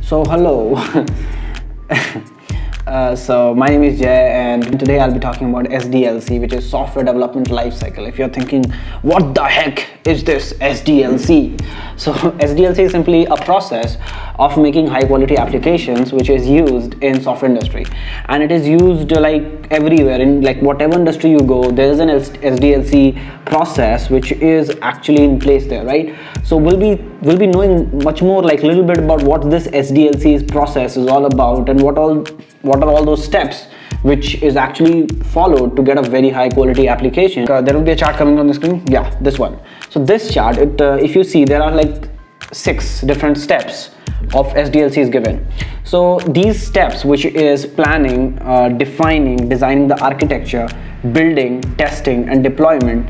So hello. So my name is Jay, and today I'll be talking about SDLC, which is Software Development Lifecycle. If you're thinking, what the heck is this SDLC? So SDLC is simply a process of making high quality applications which is used in software industry, and it is used like everywhere in like whatever industry you go. There is an SDLC process which is actually in place there, right? So we'll be knowing much more, like a little bit about what this SDLC process is all about, and what are all those steps which is actually followed to get a very high quality application. There will be a chart coming on the screen. Yeah, this one. So this chart, if you see, there are like 6 different steps of SDLC is given. So these steps, which is planning, defining, designing the architecture, building, testing, and deployment,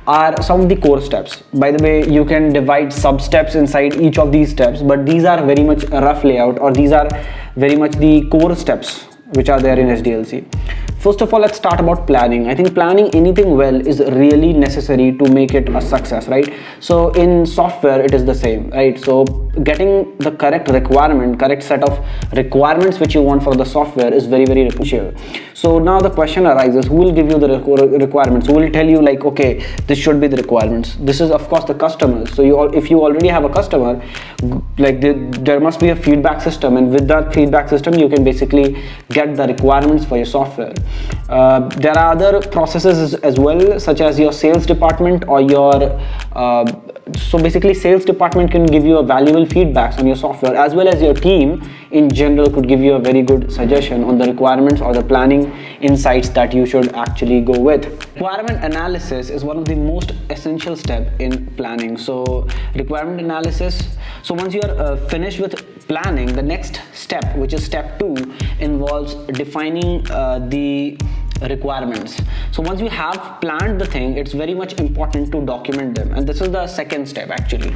are some of the core steps. By the way, you can divide sub steps inside each of these steps, but these are very much a rough layout, or these are very much the core steps which are there in SDLC. First of all, let's start about planning. I think planning anything well is really necessary to make it a success, right? So in software, it is the same, right? So getting the correct set of requirements which you want for the software is very, very essential. So now the question arises, who will give you the requirements? Who will tell you like, okay, this should be the requirements? This is of course the customers. So if you already have a customer, like there must be a feedback system, and with that feedback system, you can basically get the requirements for your software. There are other processes as well, such as your sales department or your so basically sales department can give you a valuable feedbacks on your software, as well as your team in general could give you a very good suggestion on the requirements or the planning insights that you should actually go with. Requirement analysis is one of the most essential step in planning. So requirement analysis, so once you are finished with planning, the next step, which is step 2, involves defining the requirements. So once you have planned the thing, it's very much important to document them, and this is the second step actually,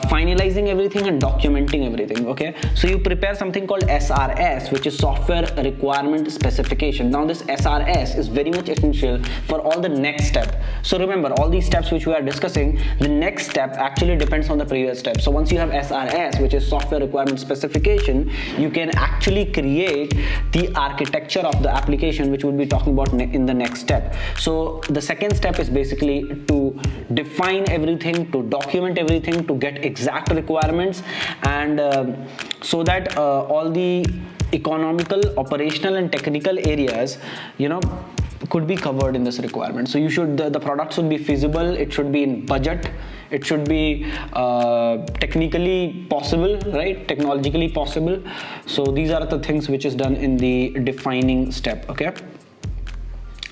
finalizing everything and documenting everything. Okay, so you prepare something called SRS, which is Software Requirement Specification. Now this SRS is very much essential for all the next step. So remember, all these steps which we are discussing, the next step actually depends on the previous step. So once you have SRS, which is Software Requirement Specification, you can actually create the architecture of the application, which would be talking about in the next step. So the second step is basically to define everything, to document everything, to get exact requirements, and so that all the economical, operational, and technical areas, could be covered in this requirement. So you should the product should be feasible, it should be in budget, it should be technically possible, right? Technologically possible. So these are the things which is done in the defining step. Okay,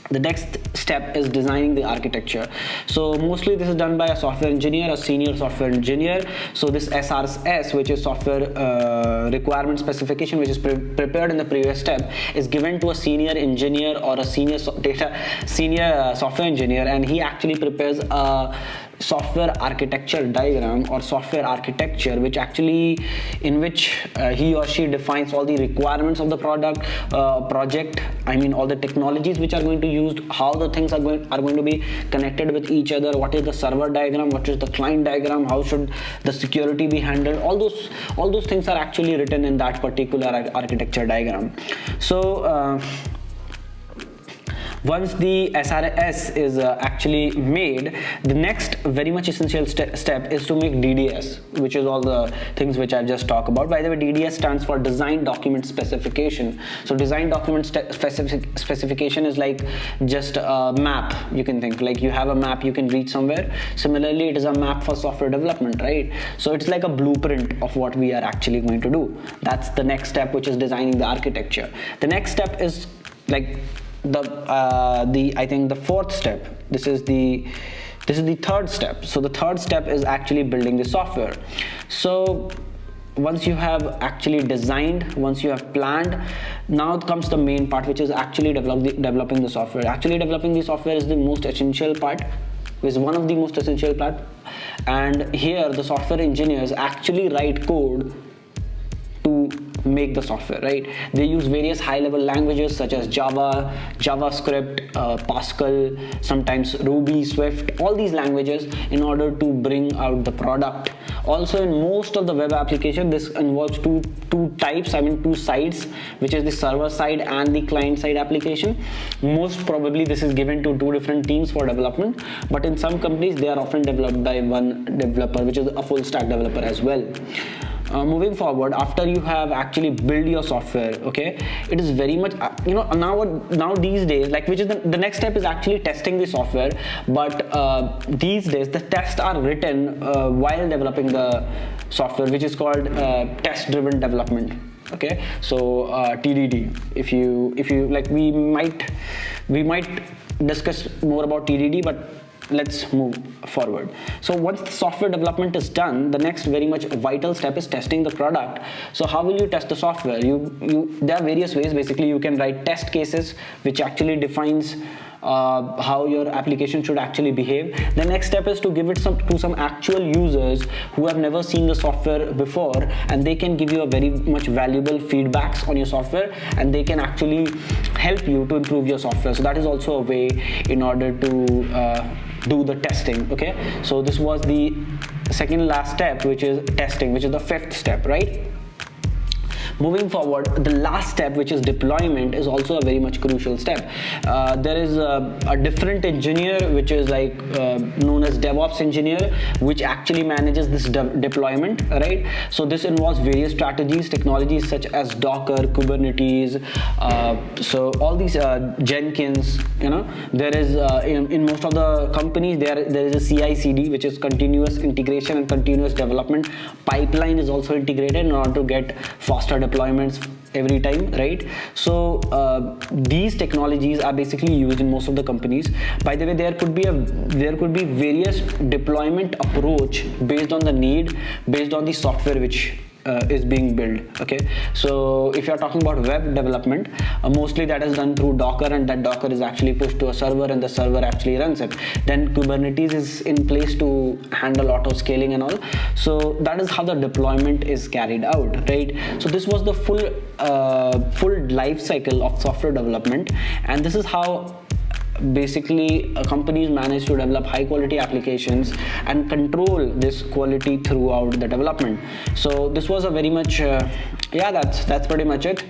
the next step is designing the architecture. So mostly this is done by a software engineer, a senior software engineer. So this SRS, which is Software Requirement Specification, which is prepared in the previous step, is given to a senior engineer or a senior software engineer, and he actually prepares a software architecture diagram or software architecture, in which he or she defines all the requirements of the project. I mean, all the technologies which are going to be used, how the things are going to be connected with each other, what is the server diagram, what is the client diagram, how should the security be handled. All those things are actually written in that particular architecture diagram. So once the SRS is actually made, the next very much essential step is to make DDS, which is all the things which I just talked about. By the way, DDS stands for Design Document Specification. So Design Document Specification is like just a map. You can think like you have a map you can reach somewhere. Similarly, it is a map for software development, right? So it's like a blueprint of what we are actually going to do. That's the next step, which is designing the architecture. The next step is like I think the fourth step. This is the third step. So the third step is actually building the software. So once you have actually designed, once you have planned, now comes the main part, which is actually developing the software. Actually developing the software is the most essential part, is one of the most essential part, and here the software engineers actually write code to make the software, right? They use various high-level languages such as Java, JavaScript, Pascal, sometimes Ruby, Swift, all these languages in order to bring out the product. Also, in most of the web application, this involves two types, two sides, which is the server side and the client side application. Most probably this is given to two different teams for development, but in some companies they are often developed by one developer, which is a full stack developer as well. Moving forward, after you have actually built your software, okay, it is very much now these days, like, which is the next step is actually testing the software, but these days the tests are written while developing the software, which is called test driven development. Okay, so TDD, if you like, we might discuss more about TDD, but let's move forward. So once the software development is done, the next very much vital step is testing the product. So how will you test the software? There are various ways. Basically, you can write test cases, which actually defines how your application should actually behave. The next step is to give it to some actual users who have never seen the software before, and they can give you a very much valuable feedbacks on your software, and they can actually help you to improve your software. So that is also a way in order to do the testing. Okay, so this was the second last step, which is testing, which is the fifth step, right? Moving forward, the last step, which is deployment, is also a very much crucial step. There is a different engineer, which is like known as DevOps engineer, which actually manages this deployment, right? So this involves various strategies, technologies such as Docker, Kubernetes, so all these Jenkins, there is in most of the companies there is a CI/CD, which is continuous integration and continuous development. Pipeline is also integrated in order to get faster deployments every time, right? So these technologies are basically used in most of the companies. By the way, there could be various deployment approach based on the need, based on the software which is being built. Okay, so if you're talking about web development, mostly that is done through Docker, and that Docker is actually pushed to a server, and the server actually runs it. Then Kubernetes is in place to handle auto scaling and all. So that is how the deployment is carried out, right? So this was the full life cycle of software development, and this is how basically companies manage to develop high quality applications and control this quality throughout the development. So this was a very much that's pretty much it.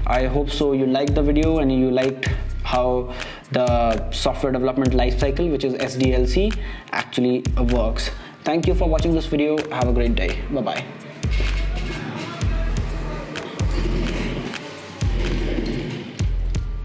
I hope so you liked the video and you liked how the software development life cycle, which is SDLC, actually works. Thank you for watching this video. Have a great day. Bye bye.